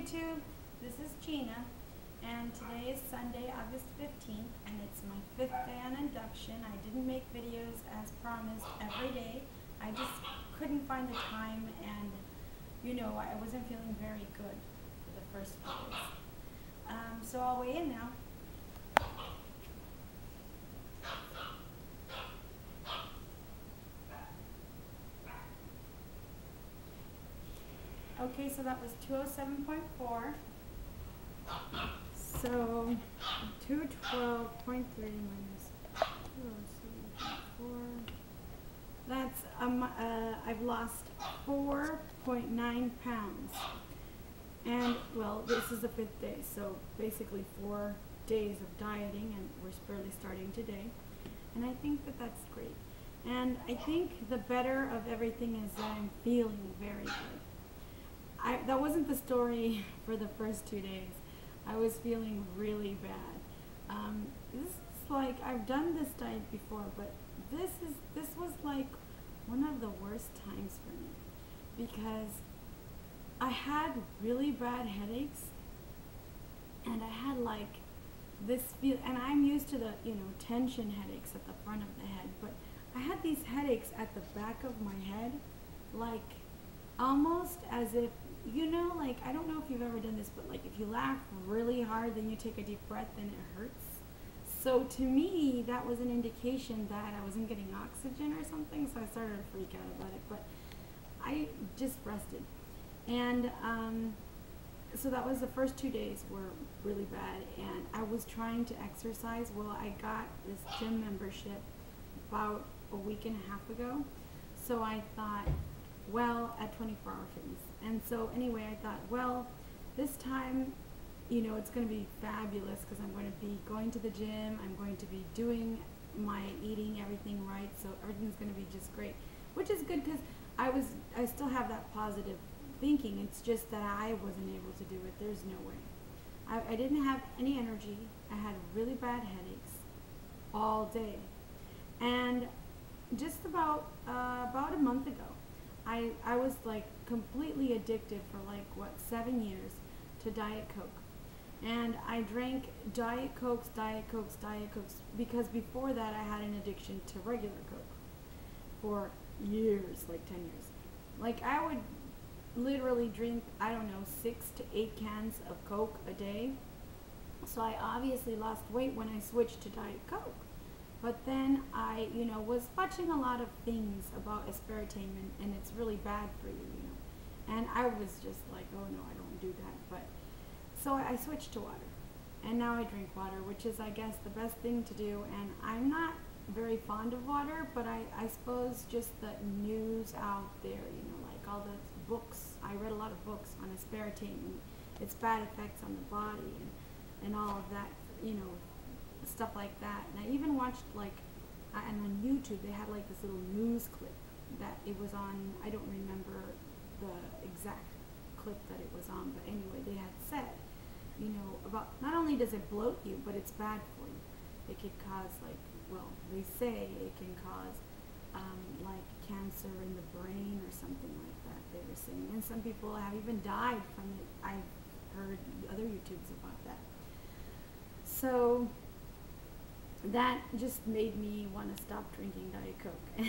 YouTube, this is Gina, and today is Sunday, August 15th, and it's my 5th day on induction. I didn't make videos as promised every day. I just couldn't find the time, and I wasn't feeling very good for the first few days. So I'll weigh in now. Okay, so that was 207.4. So 212.3 minus 207.4. That's I've lost 4.9 pounds. And well, this is the 5th day, so basically 4 days of dieting, and we're barely starting today. And I think that that's great. And I think the better of everything is that I'm feeling very good. That wasn't the story for the first 2 days. I was feeling really bad. This is like, I've done this diet before, but this was like one of the worst times for me, because I had really bad headaches, and I had like this feel, and I'm used to the tension headaches at the front of the head, but I had these headaches at the back of my head, like almost as if, like, I don't know if you've ever done this, but like if you laugh really hard, then you take a deep breath, then it hurts. So to me, that was an indication that I wasn't getting oxygen or something, so I started to freak out about it, but I just rested. And so that was the first 2 days were really bad, and I was trying to exercise. Well, I got this gym membership about a week and a half ago, so I thought, well, at 24 Hour Fitness. And so anyway, I thought, well, this time, it's going to be fabulous, because I'm going to be going to the gym, I'm going to be doing my eating everything right, so everything's going to be just great, which is good, because I still have that positive thinking. It's just that I wasn't able to do it. There's no way. I didn't have any energy. I had really bad headaches all day. And just about a month ago, I was like completely addicted for like 7 years to Diet Coke. And I drank Diet Cokes, because before that I had an addiction to regular Coke for years, like 10 years. Like I would literally drink, I don't know, 6 to 8 cans of Coke a day. So I obviously lost weight when I switched to Diet Coke. But then I, was watching a lot of things about aspartame, and it's really bad for you, And I was just like, oh no, I don't do that. But so I switched to water, and now I drink water, which is, I guess, the best thing to do. And I'm not very fond of water, but I suppose just the news out there, like all the books. I read a lot of books on aspartame and its bad effects on the body, and all of that, stuff like that. And I even watched, like, and on YouTube they had like this little news clip that it was on. I don't remember the exact clip that it was on, but anyway, they had said, about not only does it bloat you, but it's bad for you. It could cause, like, well, they say it can cause like cancer in the brain or something like that, they were saying. And some people have even died from it. I've heard other YouTubes about that. So that just made me want to stop drinking Diet Coke.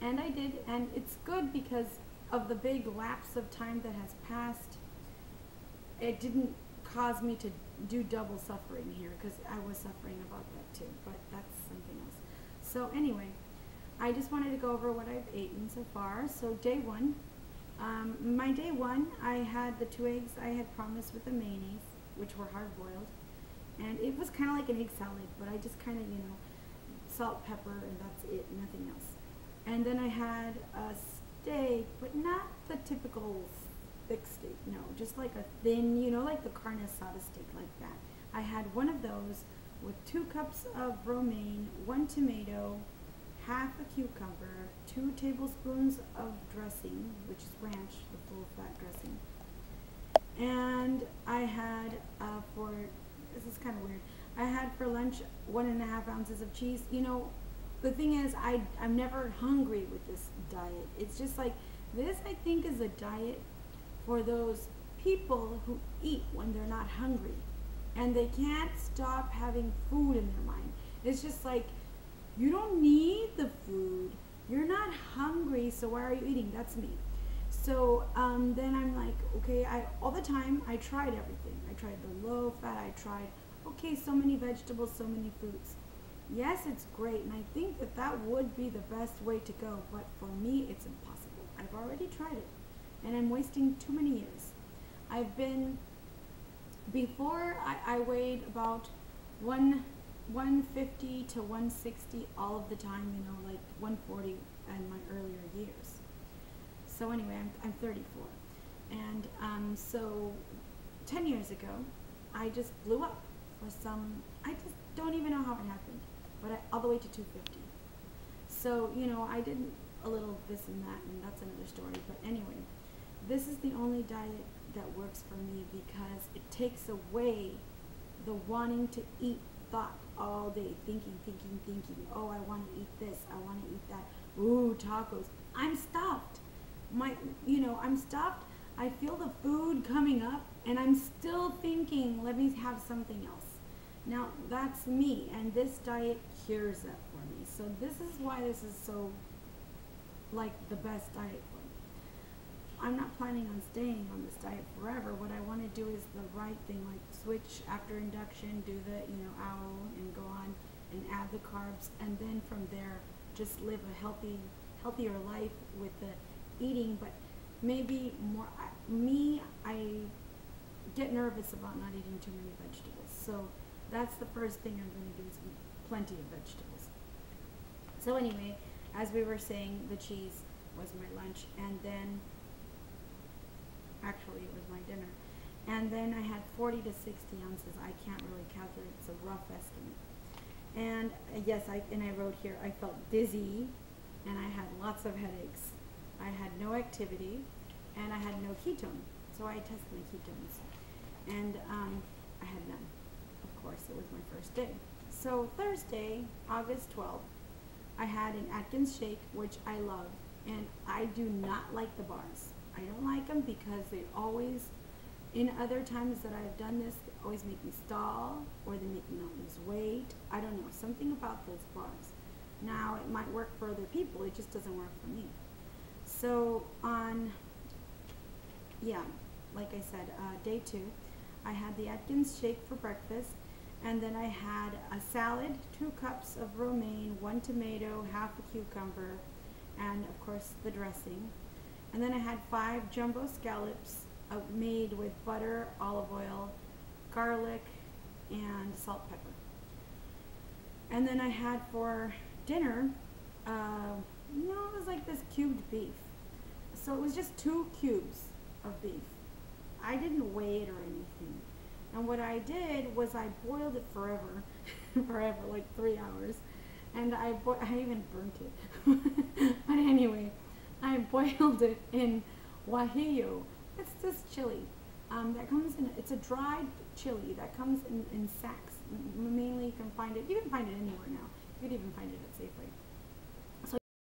And I did, and it's good because of the big lapse of time that has passed. It didn't cause me to do double suffering here, because I was suffering about that too, but that's something else. So anyway, I just wanted to go over what I've eaten so far. So day one, my day one, I had the 2 eggs I had promised with the mayonnaise, which were hard boiled. And it was kind of like an egg salad, but I just kind of, salt, pepper, and that's it, nothing else. And then I had a steak, but not the typical thick steak, no, just like a thin, like the carne asada steak, like that. I had one of those with 2 cups of romaine, 1 tomato, half a cucumber, 2 tablespoons of dressing, which is ranch, the full fat dressing. And I had this is kind of weird, I had for lunch 1.5 ounces of cheese. The thing is, I'm never hungry with this diet. It's just like, this I think is a diet for those people who eat when they're not hungry, and they can't stop having food in their mind. It's just like, you don't need the food. You're not hungry, so why are you eating? That's me. So then I'm like, okay, all the time I tried everything. I tried the low fat. I tried, okay, so many vegetables, so many fruits. Yes, it's great, and I think that that would be the best way to go, but for me, it's impossible. I've already tried it, and I'm wasting too many years. Before I weighed about 150 to 160 all of the time, you know, like 140 in my earlier years. So anyway, I'm 34, and so 10 years ago, I just blew up I just don't even know how it happened, but all the way to 250. So, you know, I did a little this and that, and that's another story, but anyway, this is the only diet that works for me because it takes away the wanting to eat thought all day, thinking, oh, I want to eat this, I want to eat that, ooh, tacos. I'm stuffed. I'm stuffed. I feel the food coming up, and I'm still thinking, let me have something else. Now, that's me, and this diet cures that for me. So this is why this is so, like, the best diet for me. I'm not planning on staying on this diet forever. What I want to do is the right thing, like switch after induction, do the, hour and go on and add the carbs, and then from there, just live a healthier life with the eating, but maybe more, I get nervous about not eating too many vegetables. So that's the first thing I'm going to do, is eat plenty of vegetables. So anyway, as we were saying, the cheese was my lunch, and then, actually it was my dinner. And then I had 40 to 60 ounces. I can't really calculate, it's a rough estimate. And yes, I wrote here, I felt dizzy, and I had lots of headaches. I had no activity, and I had no ketone. So I tested my ketones, and I had none. Of course, it was my first day. So Thursday, August 12th, I had an Atkins shake, which I love, and I do not like the bars. I don't like them because they always, in other times that I've done this, they always make me stall, or they make me not lose weight. I don't know, something about those bars. Now, it might work for other people, it just doesn't work for me. So like I said, day 2, I had the Atkins shake for breakfast, and then I had a salad, 2 cups of romaine, 1 tomato, half a cucumber, and of course the dressing. And then I had 5 jumbo scallops made with butter, olive oil, garlic, and salt, pepper. And then I had for dinner, it was like this cubed beef. So it was just 2 cubes of beef. I didn't weigh it or anything. And what I did was I boiled it forever, like 3 hours. And I even burnt it. But anyway, I boiled it in guajillo. It's this chili that comes in, it's a dried chili that comes in sacks. Mainly you can find it anywhere now. You could even find it at Safeway.